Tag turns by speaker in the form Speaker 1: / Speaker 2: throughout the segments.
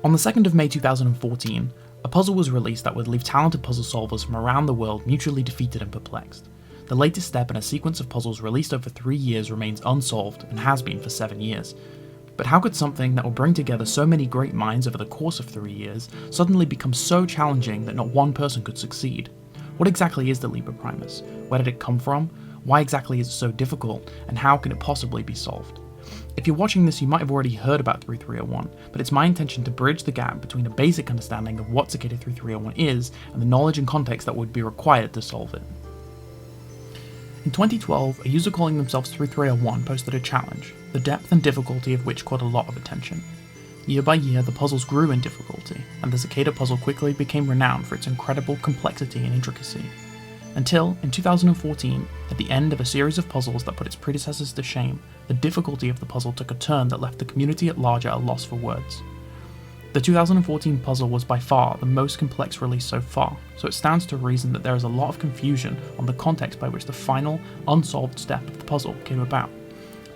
Speaker 1: On the 2nd of May 2014, a puzzle was released that would leave talented puzzle solvers from around the world mutually defeated and perplexed. The latest step in a sequence of puzzles released over 3 years remains unsolved and has been for 7 years. But how could something that will bring together so many great minds over the course of 3 years suddenly become so challenging that not one person could succeed? What exactly is the Liber Primus? Where did it come from? Why exactly is it so difficult? And how can it possibly be solved? If you're watching this, you might have already heard about 3301, but it's my intention to bridge the gap between a basic understanding of what Cicada 3301 is and the knowledge and context that would be required to solve it. In 2012, a user calling themselves 3301 posted a challenge, the depth and difficulty of which caught a lot of attention. Year by year, the puzzles grew in difficulty, and the Cicada puzzle quickly became renowned for its incredible complexity and intricacy. Until, in 2014, at the end of a series of puzzles that put its predecessors to shame, the difficulty of the puzzle took a turn that left the community at large at a loss for words. The 2014 puzzle was by far the most complex release so far, so it stands to reason that there is a lot of confusion on the context by which the final, unsolved step of the puzzle came about.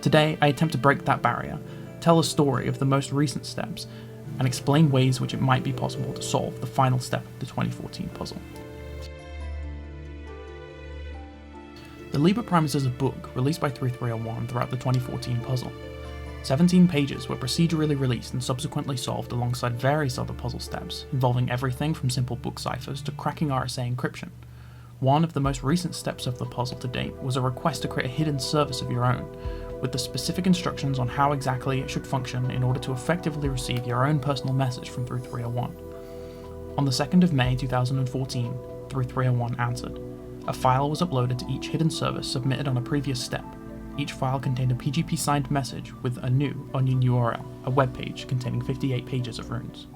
Speaker 1: Today, I attempt to break that barrier, tell a story of the most recent steps, and explain ways which it might be possible to solve the final step of the 2014 puzzle. The Liber Primus is a book released by 3301 throughout the 2014 puzzle. 17 pages were procedurally released and subsequently solved alongside various other puzzle steps, involving everything from simple book ciphers to cracking RSA encryption. One of the most recent steps of the puzzle to date was a request to create a hidden service of your own, with the specific instructions on how exactly it should function in order to effectively receive your own personal message from 3301. On the 2nd of May 2014, 3301 answered. A file was uploaded to each hidden service submitted on a previous step. Each file contained a PGP-signed message with a new onion URL, a web page containing 58 pages of runes.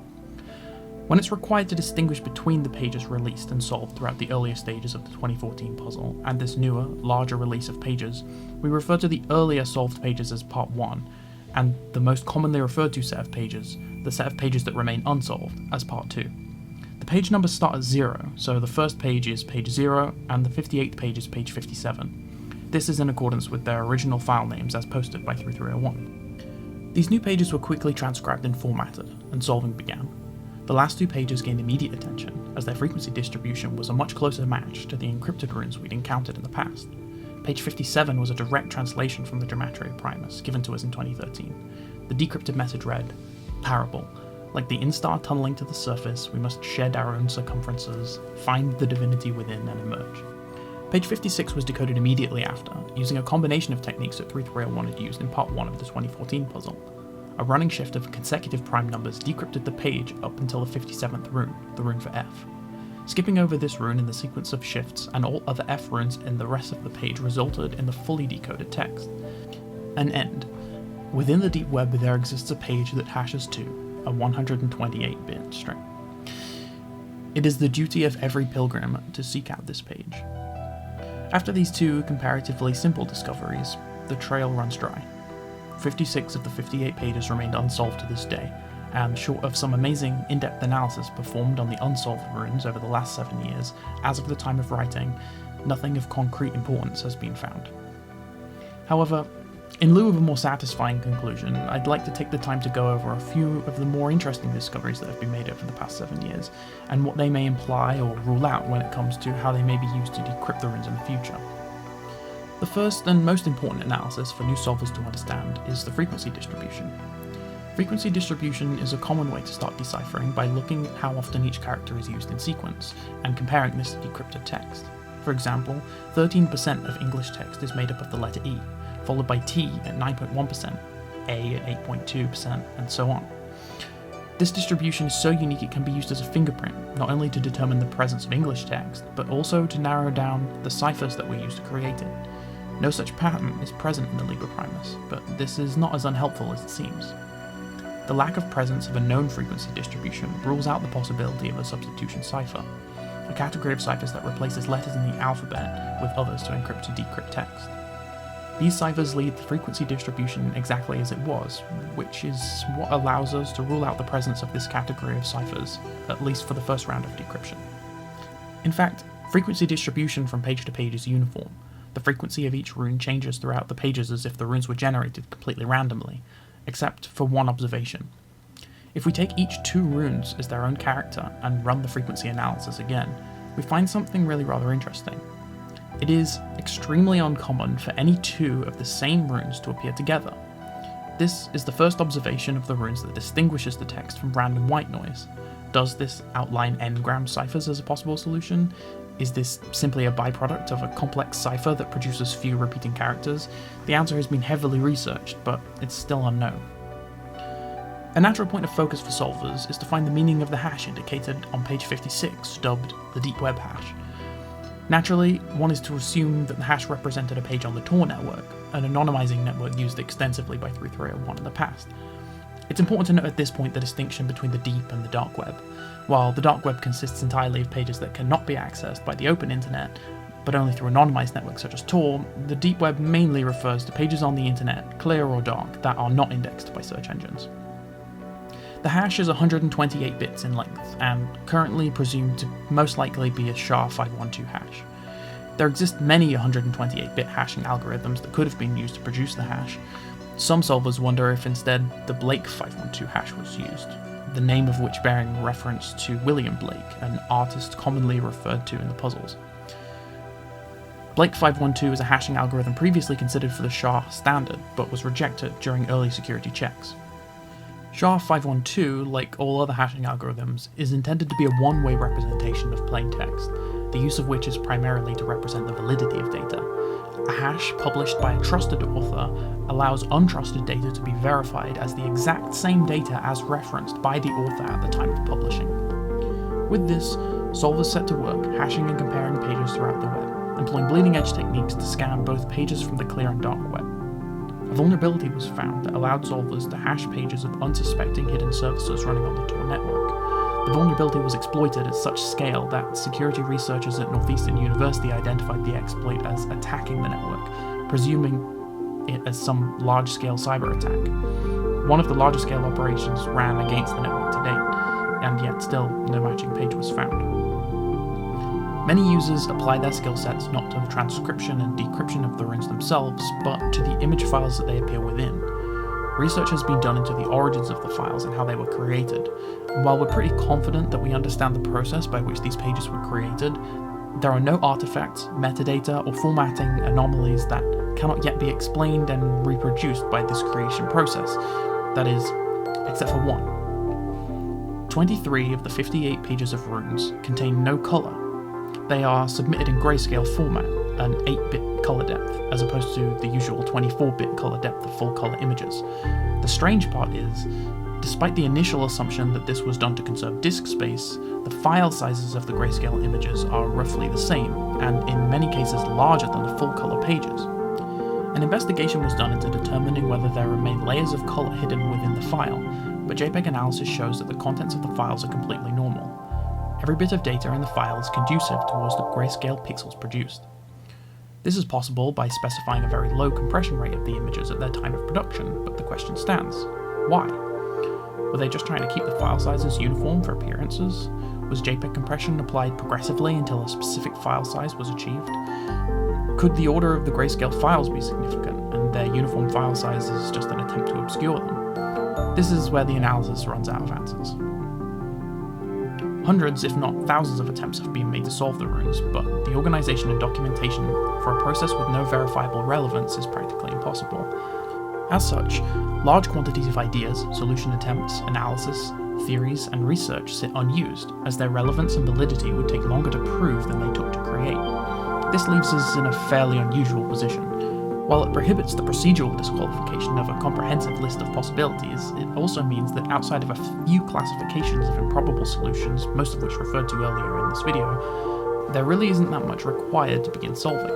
Speaker 1: When it's required to distinguish between the pages released and solved throughout the earlier stages of the 2014 puzzle and this newer, larger release of pages, we refer to the earlier solved pages as Part 1, and the most commonly referred to set of pages, the set of pages that remain unsolved, as Part 2. The page numbers start at 0, so the first page is page 0 and the 58th page is page 57. This is in accordance with their original file names as posted by 3301. These new pages were quickly transcribed and formatted, and solving began. The last 2 pages gained immediate attention, as their frequency distribution was a much closer match to the encrypted runes we'd encountered in the past. Page 57 was a direct translation from the Liber Primus, given to us in 2013. The decrypted message read, "Parable. Like the instar tunneling to the surface, we must shed our own circumferences, find the divinity within and emerge." Page 56 was decoded immediately after, using a combination of techniques that 3301 had used in Part 1 of the 2014 puzzle. A running shift of consecutive prime numbers decrypted the page up until the 57th rune, the rune for F. Skipping over this rune in the sequence of shifts and all other F runes in the rest of the page resulted in the fully decoded text. An end. Within the deep web there exists a page that hashes to a 128-bit string. It is the duty of every pilgrim to seek out this page. After these 2 comparatively simple discoveries, the trail runs dry. 56 of the 58 pages remained unsolved to this day, and short of some amazing in-depth analysis performed on the unsolved runes over the last 7 years, as of the time of writing, nothing of concrete importance has been found. However, in lieu of a more satisfying conclusion, I'd like to take the time to go over a few of the more interesting discoveries that have been made over the past 7 years, and what they may imply or rule out when it comes to how they may be used to decrypt the runes in the future. The first and most important analysis for new solvers to understand is the frequency distribution. Frequency distribution is a common way to start deciphering by looking at how often each character is used in sequence, and comparing this to decrypted text. For example, 13% of English text is made up of the letter E, followed by T at 9.1%, A at 8.2%, and so on. This distribution is so unique it can be used as a fingerprint, not only to determine the presence of English text, but also to narrow down the ciphers that we use to create it. No such pattern is present in the Liber Primus, but this is not as unhelpful as it seems. The lack of presence of a known frequency distribution rules out the possibility of a substitution cipher, a category of ciphers that replaces letters in the alphabet with others to encrypt or decrypt text. These ciphers leave the frequency distribution exactly as it was, which is what allows us to rule out the presence of this category of ciphers, at least for the first round of decryption. In fact, frequency distribution from page to page is uniform. The frequency of each rune changes throughout the pages as if the runes were generated completely randomly, except for one observation. If we take each 2 runes as their own character and run the frequency analysis again, we find something really rather interesting. It is extremely uncommon for any 2 of the same runes to appear together. This is the first observation of the runes that distinguishes the text from random white noise. Does this outline n-gram ciphers as a possible solution? Is this simply a byproduct of a complex cipher that produces few repeating characters? The answer has been heavily researched, but it's still unknown. A natural point of focus for solvers is to find the meaning of the hash indicated on page 56, dubbed the deep web hash. Naturally, one is to assume that the hash represented a page on the Tor network, an anonymizing network used extensively by 3301 in the past. It's important to note at this point the distinction between the deep and the dark web. While the dark web consists entirely of pages that cannot be accessed by the open internet, but only through anonymized networks such as Tor, the deep web mainly refers to pages on the internet, clear or dark, that are not indexed by search engines. The hash is 128 bits in length, and currently presumed to most likely be a SHA-512 hash. There exist many 128-bit hashing algorithms that could have been used to produce the hash. Some solvers wonder if instead the Blake 512 hash was used, the name of which bearing reference to William Blake, an artist commonly referred to in the puzzles. Blake 512 is a hashing algorithm previously considered for the SHA standard, but was rejected during early security checks. SHA-512, like all other hashing algorithms, is intended to be a one-way representation of plain text, the use of which is primarily to represent the validity of data. A hash published by a trusted author allows untrusted data to be verified as the exact same data as referenced by the author at the time of publishing. With this, solvers set to work hashing and comparing pages throughout the web, employing bleeding-edge techniques to scan both pages from the clear and dark web. A vulnerability was found that allowed solvers to hash pages of unsuspecting hidden services running on the Tor network. The vulnerability was exploited at such scale that security researchers at Northeastern University identified the exploit as attacking the network, presuming it as some large-scale cyber attack. One of the larger scale operations ran against the network to date, and yet still no matching page was found. Many users apply their skill sets not to the transcription and decryption of the runes themselves, but to the image files that they appear within. Research has been done into the origins of the files and how they were created, and while we're pretty confident that we understand the process by which these pages were created, there are no artifacts, metadata, or formatting anomalies that cannot yet be explained and reproduced by this creation process. That is, except for one. 23 of the 58 pages of runes contain no colour. They are submitted in grayscale format, an 8-bit color depth, as opposed to the usual 24-bit color depth of full-color images. The strange part is, despite the initial assumption that this was done to conserve disk space, the file sizes of the grayscale images are roughly the same, and in many cases larger than the full-color pages. An investigation was done into determining whether there remain layers of color hidden within the file, but JPEG analysis shows that the contents of the files are completely normal. Every bit of data in the file is conducive towards the grayscale pixels produced. This is possible by specifying a very low compression rate of the images at their time of production, but the question stands: why? Were they just trying to keep the file sizes uniform for appearances? Was JPEG compression applied progressively until a specific file size was achieved? Could the order of the grayscale files be significant, and their uniform file size is just an attempt to obscure them? This is where the analysis runs out of answers. Hundreds, if not thousands of attempts have been made to solve the runes, but the organisation and documentation for a process with no verifiable relevance is practically impossible. As such, large quantities of ideas, solution attempts, analysis, theories, and research sit unused, as their relevance and validity would take longer to prove than they took to create. This leaves us in a fairly unusual position. While it prohibits the procedural disqualification of a comprehensive list of possibilities, it also means that outside of a few classifications of improbable solutions, most of which referred to earlier in this video, there really isn't that much required to begin solving.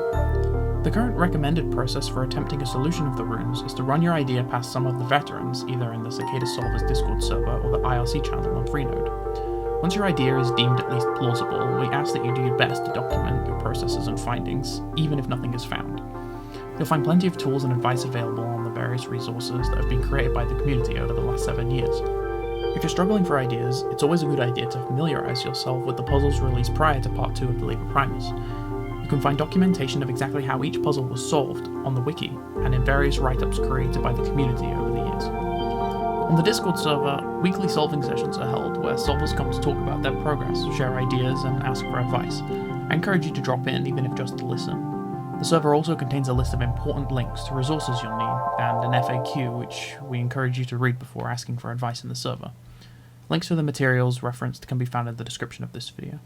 Speaker 1: The current recommended process for attempting a solution of the runes is to run your idea past some of the veterans, either in the Cicada Solvers Discord server or the IRC channel on Freenode. Once your idea is deemed at least plausible, we ask that you do your best to document your processes and findings, even if nothing is found. You'll find plenty of tools and advice available on the various resources that have been created by the community over the last 7 years. If you're struggling for ideas, it's always a good idea to familiarise yourself with the puzzles released prior to Part 2 of the Liber Primus. You can find documentation of exactly how each puzzle was solved on the wiki and in various write-ups created by the community over the years. On the Discord server, weekly solving sessions are held where solvers come to talk about their progress, share ideas, and ask for advice. I encourage you to drop in, even if just to listen. The server also contains a list of important links to resources you'll need, and an FAQ which we encourage you to read before asking for advice in the server. Links to the materials referenced can be found in the description of this video.